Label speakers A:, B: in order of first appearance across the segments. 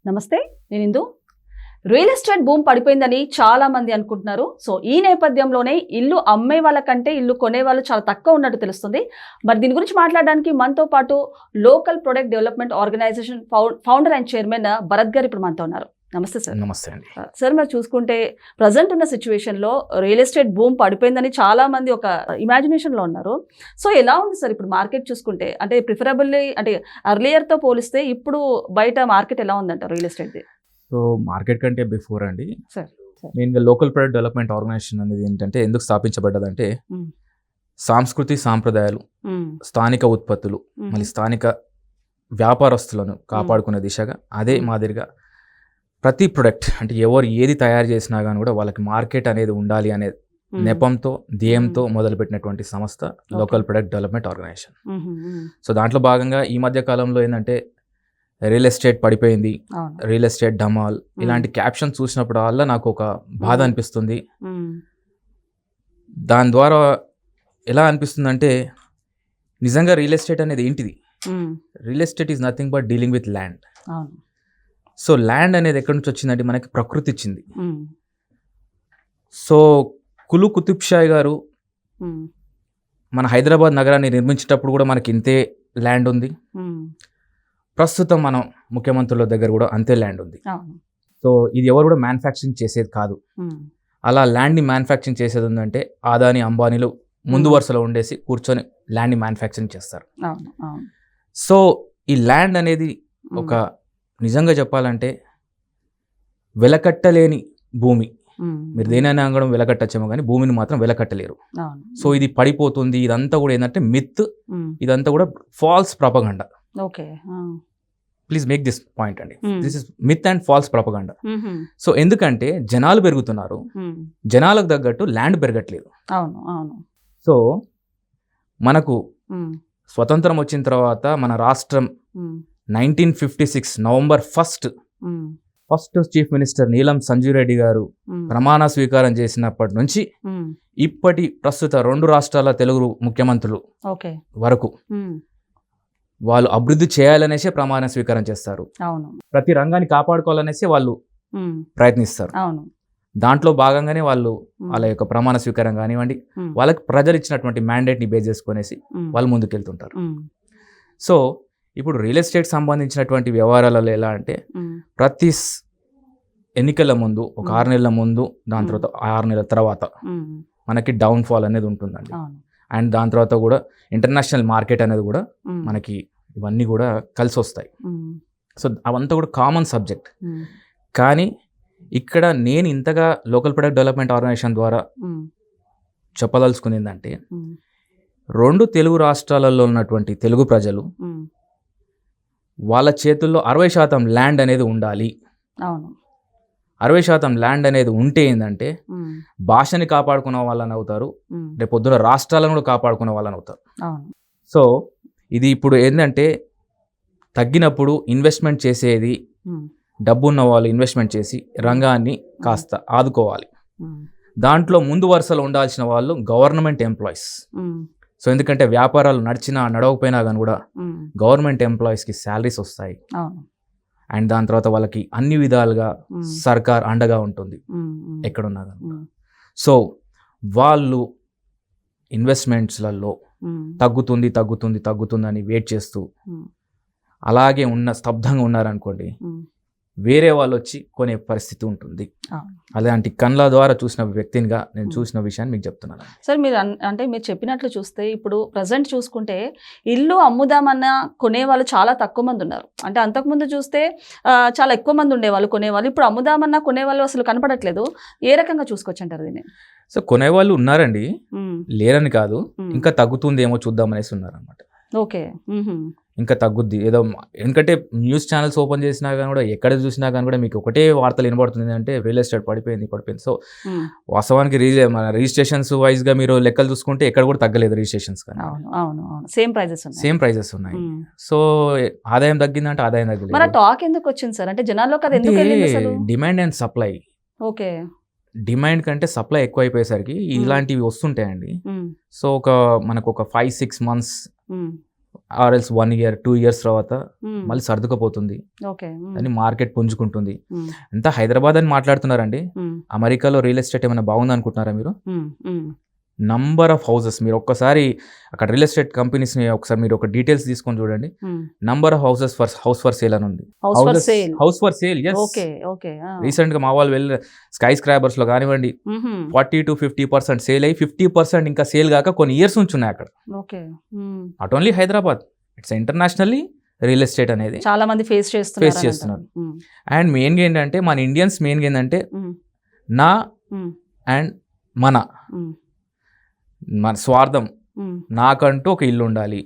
A: నమస్తే, నేను ఇందు. Real estate భూమి పడిపోయిందని చాలా మంది అనుకుంటున్నారు. సో ఈ నేపథ్యంలోనే ఇల్లు అమ్మే వాళ్ళకంటే ఇల్లు కొనే వాళ్ళు చాలా తక్కువ ఉన్నట్టు తెలుస్తుంది. మరి దీని గురించి మాట్లాడడానికి మనతో పాటు local product development organisation founder and chairman Bharat గారు ఇప్పుడు మనతో ఉన్నారు. నమస్తే సార్.
B: నమస్తే అండి.
A: సార్, మరి చూసుకుంటే ప్రజెంట్ ఉన్న సిచ్యువేషన్లో రియల్ ఎస్టేట్ భూమి పడిపోయిందని చాలా మంది ఒక ఇమాజినేషన్లో ఉన్నారు. సో ఎలా ఉంది సార్ ఇప్పుడు మార్కెట్ చూసుకుంటే? అంటే ప్రిఫరబుల్లీ అంటే అర్లియర్తో పోలిస్తే ఇప్పుడు బయట మార్కెట్ ఎలా ఉందంటారు రియల్ ఎస్టేట్ది?
B: సో మార్కెట్ కంటే బిఫోర్ అండి,
A: సార్
B: మెయిన్గా లోకల్ ప్రొడక్ట్ డెవలప్మెంట్ ఆర్గనైజేషన్ అనేది ఏంటంటే ఎందుకు స్థాపించబడ్డదంటే సాంస్కృతి సాంప్రదాయాలు, స్థానిక ఉత్పత్తులు, మళ్ళీ స్థానిక వ్యాపారస్తులను కాపాడుకునే దిశగా అదే మాదిరిగా ప్రతి ప్రొడక్ట్ అంటే ఎవరు ఏది తయారు చేసినా కానీ కూడా వాళ్ళకి మార్కెట్ అనేది ఉండాలి అనే నెపంతో ధ్యేయంతో మొదలుపెట్టినటువంటి సంస్థ local product development organisation. So దాంట్లో భాగంగా ఈ మధ్య కాలంలో ఏంటంటే రియల్ ఎస్టేట్ పడిపోయింది, రియల్ ఎస్టేట్ డమాల్ ఇలాంటి క్యాప్షన్ చూసినప్పుడు వల్ల నాకు ఒక బాధ అనిపిస్తుంది. దాని ద్వారా ఎలా అనిపిస్తుంది అంటే నిజంగా రియల్ ఎస్టేట్ అనేది ఏంటిది? Real estate is nothing but dealing with land. So land అనేది ఎక్కడి నుంచి వచ్చిందంటే మనకి ప్రకృతి ఇచ్చింది. సో కులు కుతుబ్ షా గారు మన హైదరాబాద్ నగరాన్ని నిర్మించేటప్పుడు కూడా మనకి ఇంతే ల్యాండ్ ఉంది. ప్రస్తుతం మనం ముఖ్యమంత్రుల దగ్గర కూడా అంతే ల్యాండ్ ఉంది. సో ఇది ఎవరు కూడా మ్యానుఫ్యాక్చరింగ్ చేసేది కాదు. అలా ల్యాండ్ని మ్యానుఫ్యాక్చరింగ్ చేసేది ఉందంటే అదాని అంబానీలు ముందు వరుసలో ఉండేసి కూర్చొని ల్యాండ్ని మ్యానుఫ్యాక్చరింగ్ చేస్తారు. సో ఈ ల్యాండ్ అనేది ఒక నిజంగా చెప్పాలంటే వెలకట్టలేని భూమి. మీరు దేనైనా కూడా వెలకట్టచ్చేమో కానీ భూమిని మాత్రం వెలకట్టలేరు. సో ఇది పడిపోతుంది, ఇదంతా కూడా ఏంటంటే మిత్, ఇదంతా కూడా false propaganda. Please make this point అండి, this is myth and false propaganda. So ఎందుకంటే జనాలు పెరుగుతున్నారు, జనాలకు తగ్గట్టు ల్యాండ్ పెరగట్లేదు. సో మనకు స్వతంత్రం వచ్చిన తర్వాత మన రాష్ట్రం 1956 నవంబర్ 1 చీఫ్ మినిస్టర్ నీలం సంజీవ్ రెడ్డి గారు ప్రమాణ స్వీకారం చేసినప్పటి నుంచి ఇప్పటి ప్రస్తుత 2 రాష్ట్రాల తెలుగు ముఖ్యమంత్రులు వరకు వాళ్ళు అభివృద్ధి చేయాలనేసి ప్రమాణ స్వీకారం చేస్తారు. ప్రతి రంగాన్ని కాపాడుకోవాలనేసి వాళ్ళు ప్రయత్నిస్తారు. దాంట్లో భాగంగానే వాళ్ళు వాళ్ళ యొక్క ప్రమాణ స్వీకారం కానివ్వండి, వాళ్ళకి ప్రజలు ఇచ్చినటువంటి మ్యాండేట్ని బేస్ చేసుకునేసి వాళ్ళు ముందుకెళ్తుంటారు. సో ఇప్పుడు రియల్ ఎస్టేట్ సంబంధించినటువంటి వ్యవహారాలలో ఎలా అంటే ప్రతి ఎన్నికల ముందు ఒక 6 నెలల ముందు, దాని తర్వాత 6 నెలల తర్వాత మనకి డౌన్ ఫాల్ అనేది ఉంటుందండి. అండ్ దాని తర్వాత కూడా ఇంటర్నేషనల్ మార్కెట్ అనేది కూడా మనకి ఇవన్నీ కూడా కలిసి వస్తాయి. సో అవంతా కూడా కామన్ సబ్జెక్ట్. కానీ ఇక్కడ నేను ఇంతగా లోకల్ ప్రొడక్ట్ డెవలప్మెంట్ ఆర్గనైజేషన్ ద్వారా చెప్పదలుచుకుంది ఏంటంటే 2 తెలుగు రాష్ట్రాలలో ఉన్నటువంటి తెలుగు ప్రజలు వాళ్ళ చేతుల్లో 60% ల్యాండ్ అనేది ఉండాలి. 60% ల్యాండ్ అనేది ఉంటే ఏంటంటే భాషని కాపాడుకున్న వాళ్ళని అవుతారు, రేపు పొద్దున రాష్ట్రాలను కూడా కాపాడుకున్న వాళ్ళని అవుతారు. సో ఇది ఇప్పుడు ఏంటంటే తగ్గినప్పుడు ఇన్వెస్ట్మెంట్ చేసేది డబ్బు ఉన్న వాళ్ళు ఇన్వెస్ట్మెంట్ చేసి రంగాన్ని కాస్త ఆదుకోవాలి. దాంట్లో ముందు వరుసలో ఉండాల్సిన వాళ్ళు గవర్నమెంట్ ఎంప్లాయీస్. సో ఎందుకంటే వ్యాపారాలు నడిచినా నడవకపోయినా కానీ కూడా గవర్నమెంట్ ఎంప్లాయీస్కి శాలరీస్ వస్తాయి. అండ్ దాని తర్వాత వాళ్ళకి అన్ని విధాలుగా సర్కార్ అండగా ఉంటుంది ఎక్కడున్నా కానీ. సో వాళ్ళు ఇన్వెస్ట్మెంట్స్లలో తగ్గుతుంది అని వెయిట్ చేస్తూ అలాగే స్తబ్దంగా ఉన్నారనుకోండి, వేరే వాళ్ళు వచ్చి కొనే పరిస్థితి ఉంటుంది. అలాంటి కళ్ళ ద్వారా చూసిన వ్యక్తినిగా నేను చూసిన విషయాన్ని మీకు చెప్తున్నాను.
A: సార్, మీరు చెప్పినట్లు చూస్తే ఇప్పుడు ప్రజెంట్ చూసుకుంటే ఇల్లు అమ్ముదామన్నా కొనేవాళ్ళు చాలా తక్కువ మంది ఉన్నారు. అంటే అంతకుముందు చూస్తే చాలా ఎక్కువ మంది ఉండేవాళ్ళు కొనేవాళ్ళు. ఇప్పుడు అమ్ముదామన్నా కొనేవాళ్ళు అసలు కనపడట్లేదు. ఏ రకంగా చూసుకోవచ్చు అంటారు దీన్ని?
B: సో కొనేవాళ్ళు ఉన్నారండి, లేరని కాదు, ఇంకా తగ్గుతుందేమో చూద్దామనేసి ఉన్నారనమాట.
A: ఓకే,
B: ఇంకా తగ్గుద్ది ఏదో. ఎందుకంటే న్యూస్ ఛానల్స్ ఓపెన్ చేసినా కానీ కూడా ఎక్కడ చూసినా కానీ కూడా మీకు ఒకటే వార్తలు వినబడుతుంది అంటే రియల్ ఎస్టేట్ పడిపోయింది. సో వాస్తవానికి మన రిజిస్ట్రేషన్స్ వైజ్గా మీరు లెక్కలు చూసుకుంటే ఎక్కడ కూడా తగ్గలేదు రిజిస్ట్రేషన్స్ కానీ. సేమ్ ప్రైజెస్ ఉన్నాయి. సో ఆదాయం తగ్గిందంటే ఆదాయం తగ్గలేదు.
A: టాక్ ఎందుకు వచ్చింది సార్? అంటే జనాల్లోకి
B: demand and supply.
A: Okay,
B: demand కంటే సప్లై ఎక్కువ అయిపోయేసరికి ఇలాంటివి వస్తుంటాయండి. సో మనకు ఒక 5-6 months ఆర్ఎల్స్ 1 year 2 years తర్వాత మళ్ళీ సర్దుకపోతుంది,
A: ఓకే.
B: అని మార్కెట్ పుంజుకుంటుంది. అంతా హైదరాబాద్ అని మాట్లాడుతున్నారండి. అమెరికాలో రియల్ ఎస్టేట్ ఏమైనా బాగుంది అనుకుంటున్నారా మీరు? నంబర్ ఆఫ్ హౌసెస్, మీరు ఒక్కసారి అక్కడ రియల్ ఎస్టేట్ కంపెనీస్ని ఒకసారి మీరు ఒక డీటెయిల్స్ తీసుకొని చూడండి. Number of houses house for sale అని ఉంది. హౌస్ ఫర్ సేల్, రీసెంట్ గా మా వాళ్ళు వెళ్ళి స్కై స్క్రాబర్స్ లో కానివ్వండి 40 to 50% సేల్ అయ్యి 50% ఇంకా సేల్ కాక కొన్ని ఇయర్స్ నుంచి ఉన్నాయి అక్కడ. Not only Hyderabad, it's internationally real estate అనేది
A: చాలా మంది ఫేస్ చేస్తున్నారు.
B: అండ్ మెయిన్గా ఏంటంటే మన ఇండియన్స్ మెయిన్గా ఏంటంటే నా అండ్ మన స్వార్థం, నాకంటూ ఒక ఇల్లు ఉండాలి,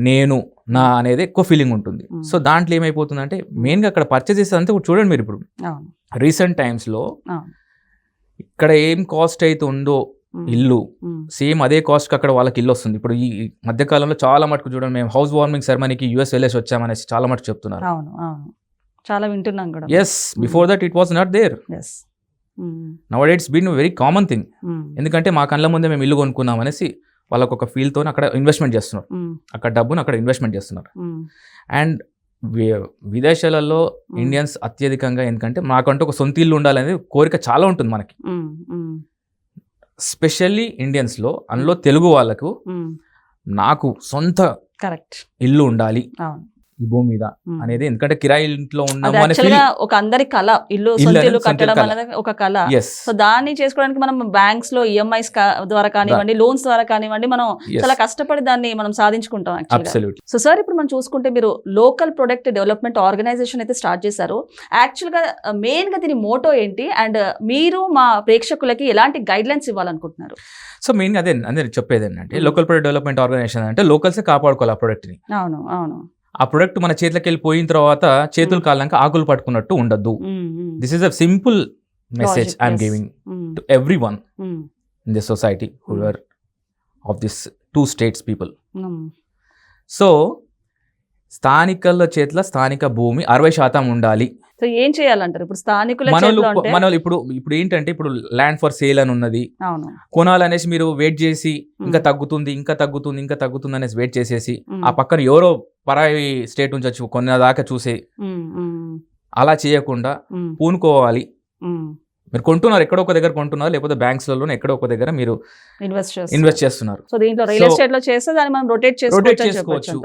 B: నేను నా అనేది ఎక్కువ ఫీలింగ్ ఉంటుంది. సో దాంట్లో ఏమైపోతుందంటే మెయిన్గా అక్కడ పర్చేస్ చేసేదంతా చూడండి మీరు ఇప్పుడు రీసెంట్ టైమ్స్లో ఇక్కడ ఏం కాస్ట్ అయితే ఉందో ఇల్లు సేమ్ అదే కాస్ట్ అక్కడ వాళ్ళకి ఇల్లు వస్తుంది. ఇప్పుడు ఈ మధ్యకాలంలో చాలా మటుకు చూడండి, మేము హౌస్ వార్మింగ్ సెరమనీకి యూఎస్ వెళ్ళేసి వచ్చామనేసి చాలా మటుకు చెప్తున్నారు.
A: చాలా వింటున్నాం కూడా.
B: Yes, before that it was not there. Nowadays it's been very common thing. ఎందుకంటే మా కళ్ళ ముందే మేము ఇల్లు కొనుక్కున్నాం అనేసి వాళ్ళకు ఒక ఫీల్తో అక్కడ ఇన్వెస్ట్మెంట్ చేస్తున్నారు, అక్కడ డబ్బును అక్కడ ఇన్వెస్ట్మెంట్ చేస్తున్నారు. అండ్ విదేశాలలో ఇండియన్స్ అత్యధికంగా, ఎందుకంటే మాకంటూ ఒక సొంత ఇల్లు ఉండాలనేది కోరిక చాలా ఉంటుంది మనకి. స్పెషల్లీ ఇండియన్స్లో, అందులో తెలుగు వాళ్ళకు నాకు సొంత ఇల్లు ఉండాలి ఈ భూమి మీద అనేది. ఎందుకంటే కిరాయి ఇంట్లో ఉన్నాము
A: ఒక అందరి కళ, ఇల్లు సొంత ఇల్లు కట్టడం అనేది ఒక కళ. సో దాన్ని చేసుకోవడానికి మనం బ్యాంక్స్ లో ఈఎంఐస్ ద్వారా కానివ్వండి, లోన్స్ ద్వారా కానివ్వండి, మనం చాలా కష్టపడి దాన్ని మనం సాధించుకుంటాం యాక్చువల్గా. సో సార్, ఇప్పుడు మనం చూసుకుంటే మీరు లోకల్ ప్రొడక్ట్ డెవలప్మెంట్ ఆర్గనైజేషన్ అయితే స్టార్ట్ చేశారు. యాక్చువల్ గా మెయిన్ గా దీని మోటో ఏంటి, అండ్ మీరు మా ప్రేక్షకులకి ఎలాంటి గైడ్ లైన్స్ ఇవ్వాలనుకుంటున్నారు?
B: సో మెయిన్గా అదే చెప్పేది ఏంటంటే, లోకల్ ప్రొడక్ట్ డెవలప్మెంట్ ఆర్గనైజేషన్ అంటే లోకల్సే కాపాడుకోవాలి ఆ ప్రొడక్ట్ని.
A: అవును అవును.
B: ఆ ప్రొడక్ట్ మన చేతిలోకి వెళ్ళిపోయిన తర్వాత చేతులు కాళ్ళంక ఆకులు పట్టుకున్నట్టు ఉండద్దు. This is a simple message I'm giving to everyone in this society who are of this 2 states people. So స్థానికుల చేతిలో స్థానిక భూమి 60% ఉండాలి.
A: సో ఏం చేయాలంటారు ఇప్పుడు స్థానికుల
B: మనోళ్ళు? ఇప్పుడు ఏంటంటే, ఇప్పుడు ల్యాండ్ ఫర్ సేల్ అని ఉన్నది, కొనాలనేసి మీరు వెయిట్ చేసి ఇంకా తగ్గుతుంది ఇంకా తగ్గుతుంది ఇంకా తగ్గుతుంది అనేసి వెయిట్ చేసేసి ఆ పక్కన ఎవరో పరాయి స్టేట్ నుంచి వచ్చి కొన్న దాకా చూసే అలా చేయకుండా పూనుకోవాలి. మీరు కొంటున్నారు, ఎక్కడో ఒక దగ్గర కొంటున్నారు, లేకపోతే బ్యాంక్స్లలో ఎక్కడో ఒక దగ్గర మీరు ఇన్వెస్ట్ చేస్తున్నారు.
A: సో దీంట్లో రియల్ ఎస్టేట్ లో చేస్తే దాన్ని మనం రొటేట్ చేసుకోవచ్చు.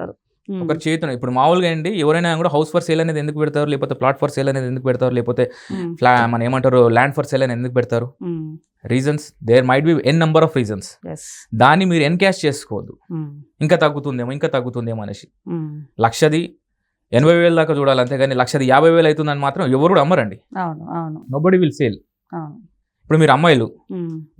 B: ఒక చేతున ఇప్పుడు మామూలుగా అండి, ఎవరైనా కూడా హౌస్ ఫర్ సేల్ అనేది ఎందుకు పెడతారు, లేకపోతే ప్లాట్ ఫర్ సేల్ అనేది ఎందుకు పెడతారు, లేకపోతే మన ఏమంటారు ల్యాండ్ ఫర్ సేల్ అనేది ఎందుకు పెడతారు? Reasons, there might be n number of reasons. దాన్ని మీరు ఎన్కాష్ చేసుకోవద్దు, ఇంకా తగ్గుతుందేమో అనేసి. 1,80,000 దాకా చూడాలి, అంతేగాని 1,50,000 అవుతుందని మాత్రం ఎవరు కూడా అమ్మరండి. Nobody will sale. ఇప్పుడు మీరు అమ్మాయిలు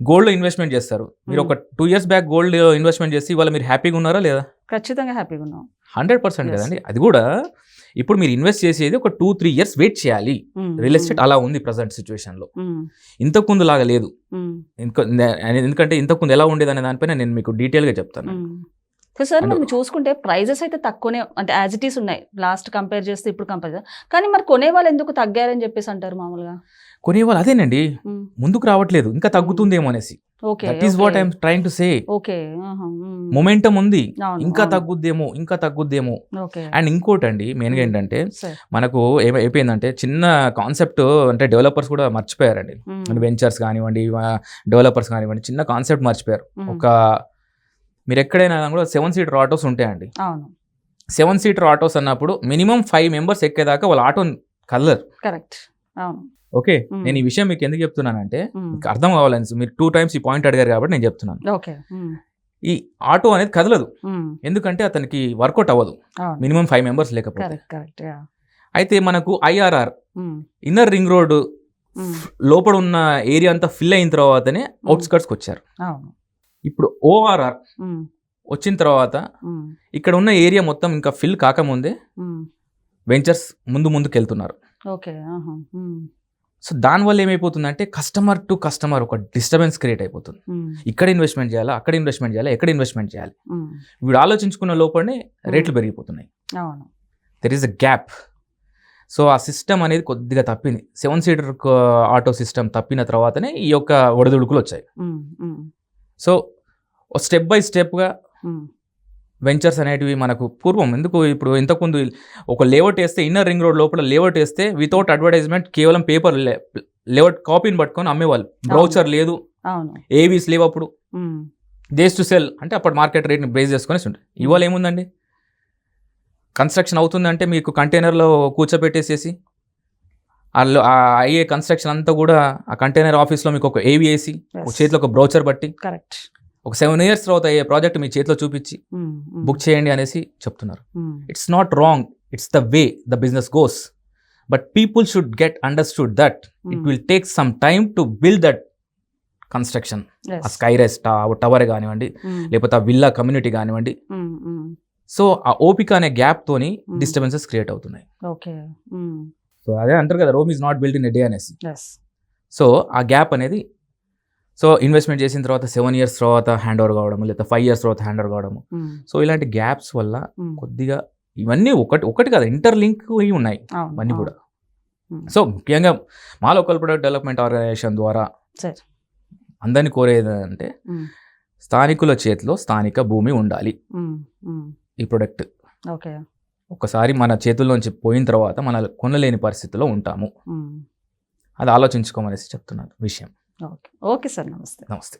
B: గోల్డ్ లో ఇన్వెస్ట్మెంట్ చేస్తారు, మీరు ఒక 2 years బ్యాక్ గోల్డ్ ఇన్వెస్ట్మెంట్ చేసి ఇవాళ మీరు హ్యాపీగా ఉన్నారా లేదా?
A: ఖచ్చితంగా హ్యాపీగా ఉన్నాం,
B: 100% కదండి. అది కూడా ఇప్పుడు మీరు ఇన్వెస్ట్ చేసేది ఒక 2-3 years వెయిట్ చేయాలి. రియల్ ఎస్టేట్ అలా ఉంది ప్రజెంట్ సిచ్యువేషన్ లో, ఇంతకు ముందు లాగా లేదు. ఎందుకంటే ఇంతకు ముందు ఎలా ఉండేది అనే దానిపైన నేను మీకు డీటెయిల్ గా చెప్తాను.
A: సార్, మనం చూసుకుంటే ప్రైజెస్ అయితే తక్కువనే, అంటే యాజ్ ఇట్ ఈస్ ఉన్నాయి లాస్ట్ కంపేర్ చేస్తే ఇప్పుడు కంపేర్ చేస్తే. కానీ మరి కొనేవాళ్ళు ఎందుకు తగ్గారని చెప్పేసి అంటారు మామూలుగా?
B: కొనేవాళ్ళు అదేనండి, ముందుకు రావట్లేదు, ఇంకా తగ్గుతుందేమో అనేసి. That is what I'm trying to say. Momentum ఉంది, ఇంకా తగ్గుద్దేమో. అండ్ ఇంకోటి అండి, మెయిన్ గా ఏంటంటే మనకు ఏమైపోయిందంటే చిన్న కాన్సెప్ట్, అంటే డెవలపర్స్ కూడా మర్చిపోయారండి. వెంచర్స్ కానివ్వండి, డెవలపర్స్ కానివ్వండి, చిన్న కాన్సెప్ట్ మర్చిపోయారు. మీరు ఎక్కడైనా కూడా 7-seater ఆటోస్ ఉంటాయండి. 7-seater ఆటోస్ అన్నప్పుడు మినిమం 5 members ఎక్కేదాకా వాళ్ళ ఆటో కదలరు.
A: కరెక్ట్.
B: ఓకే, నేను ఈ విషయం మీకు ఎందుకు చెప్తున్నానంటే అర్థం కావాలని, మీరు 2 times ఈ పాయింట్ అడిగారు కాబట్టి నేను చెప్తున్నాను. ఈ ఆటో అనేది కదలదు, ఎందుకంటే అతనికి వర్కౌట్ అవ్వదు మినిమం 5 members లేకపోతే. అయితే మనకు IRR, ఇన్నర్ రింగ్ రోడ్ లోపల ఉన్న ఏరియా అంతా ఫిల్ అయిన తర్వాతనే అవుట్స్కర్ట్స్కి వచ్చారు. ఇప్పుడు ORR వచ్చిన తర్వాత ఇక్కడ ఉన్న ఏరియా మొత్తం ఇంకా ఫిల్ కాకముందే వెంచర్స్ ముందుకు వెళ్తున్నారు. సో దానివల్ల ఏమైపోతుందంటే కస్టమర్ టు కస్టమర్ ఒక డిస్టర్బెన్స్ క్రియేట్ అయిపోతుంది. ఇక్కడ ఇన్వెస్ట్మెంట్ చేయాలా, అక్కడ ఇన్వెస్ట్మెంట్ చేయాలా, ఎక్కడ ఇన్వెస్ట్మెంట్ చేయాలి, వీడు ఆలోచించుకున్న లోపలనే రేట్లు పెరిగిపోతున్నాయి. There is a gap. So ఆ సిస్టమ్ అనేది కొద్దిగా తప్పింది. 7-seater ఆటో సిస్టమ్ తప్పిన తర్వాతనే ఈ యొక్క ఒడిదుడుకులు వచ్చాయి. సో స్టెప్ బై స్టెప్గా వెంచర్స్ అనేటివి మనకు పూర్వం ఎందుకు ఇప్పుడు ఇంతకుముందు ఒక లేఅవుట్ వేస్తే ఇన్నర్ రింగ్ రోడ్ లోపల లేఅవుట్ వేస్తే వితౌట్ అడ్వర్టైజ్మెంట్ కేవలం పేపర్ లేఅవుట్ కాపీని పట్టుకొని అమ్మేవాళ్ళు. బ్రౌచర్ లేదు,
A: అవును.
B: ఏవీస్ లేవు అప్పుడు. డేస్ టు సెల్ అంటే అప్పుడు మార్కెట్ రేట్ని బేస్ చేసుకుని ఉంటుంది. ఇవాళ ఏముందండి, కన్స్ట్రక్షన్ అవుతుందంటే మీకు కంటైనర్లో కూర్చోబెట్టేసేసి అయ్యే కన్స్ట్రక్షన్ అంతా కూడా ఆ కంటైనర్ ఆఫీస్లో మీకు ఒక ఏవి వేసి ఒక చేతిలో ఒక బ్రౌచర్ బట్టి
A: కరెక్ట్
B: ఒక 7 years తర్వాత అయ్యే ప్రాజెక్ట్ మీ చేతిలో చూపించి బుక్ చేయండి అనేసి చెప్తున్నారు. It's not wrong, it's the way the business goes, but people should get understood that it will take some time to build that construction. ఆ స్కై రెస్ట్ టవర్ కానివ్వండి, లేకపోతే ఆ విల్లా కమ్యూనిటీ కానివ్వండి. సో ఆ ఓపిక అనే గ్యాప్ తోని disturbances create అవుతున్నాయి. సో అదే అంటారు కదా, Rome is not build in a day అనేసి. సో ఆ గ్యాప్ అనేది, సో ఇన్వెస్ట్మెంట్ చేసిన తర్వాత 7 years తర్వాత హ్యాండ్ ఓవర్ కావడం, లేదా 5 years తర్వాత హ్యాండ్ ఓవర్ కావడం. సో ఇలాంటి గ్యాప్స్ వల్ల కొద్దిగా ఇవన్నీ ఒకటి కాదు, ఇంటర్లింక్ అయి ఉన్నాయి ఇవన్నీ కూడా. సో ముఖ్యంగా మా లోకల్ ప్రొడక్ట్ డెవలప్మెంట్ ఆర్గనైజేషన్ ద్వారా అందరినీ కోరేది అంటే స్థానికుల చేతిలో స్థానిక భూమి ఉండాలి. ఈ ప్రొడక్ట్ ఒకసారి మన చేతుల్లోంచి పోయిన తర్వాత మన కొనలేని పరిస్థితిలో ఉంటాము. అది ఆలోచించుకోమనేసి చెప్తున్నాను విషయం.
A: ఓకే సార్, నమస్తే.
B: నమస్తే.